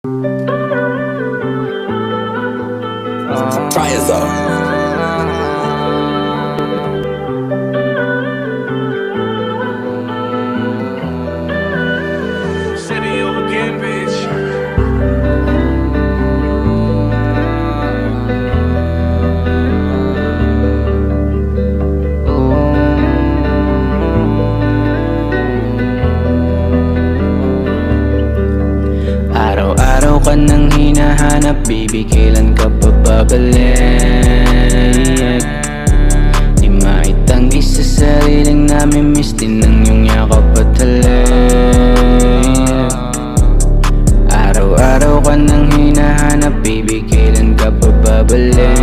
Triazone. City again, bitch. Araw-araw ka nang hinahanap, baby, kailan ka pa babalik? Di maitanggi sa sariling namimiss din ang iyong yakap at halik. Araw-araw ka nang hinahanap, baby, kailan ka pa babalik?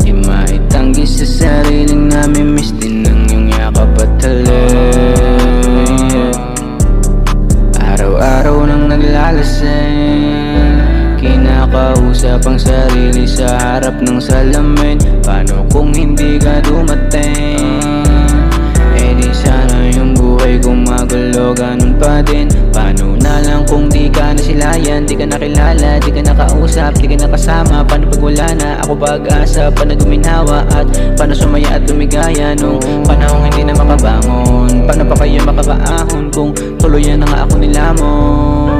Di maitanggi sa sariling namimiss din ang iyong yakap at halik. Araw-araw nang naglalasing, kinakausap ang sarili sa harap ng salamin. Paano kung hindi ka dumating? Eh di sana yung buhay kong magulo, ganun pa din. Paano na lang kung di ka nasilayan, di ka nakilala, di ka nakausap, di ka nakasama? Paano pag wala na ako pag-asa, paano guminawa at paano sumaya at lumigaya nung panahong hindi na makabangon? Paano pa kayo makakaahon kung tuluyan na nga ako nilamon?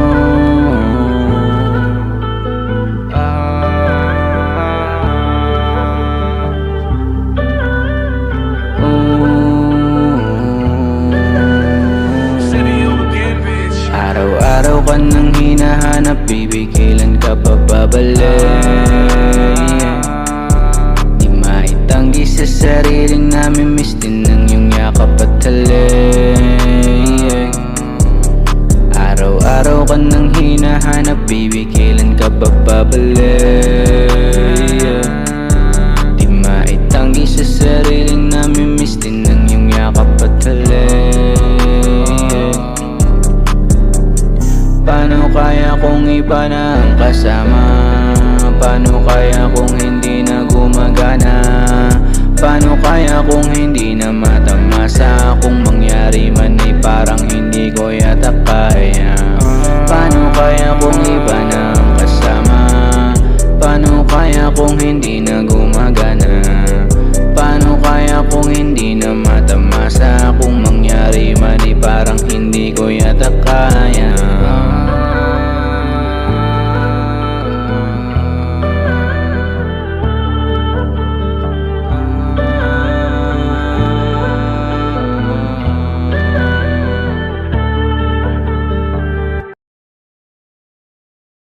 Araw-araw ka nang hinahanap, baby, kailan ka pa babalik? Di maitanggi sa sariling namimiss din ang iyong yakap at halik. Araw-araw ka nang hinahanap, baby, kailan ka pa babalik? Di maitanggi sa sariling namimiss din ang iyong yakap at halik. Paano kaya kung iba na ang kasama? Paano kaya kung hindi na gumagana? Paano kaya kung hindi na matamasa? Kung mangyari man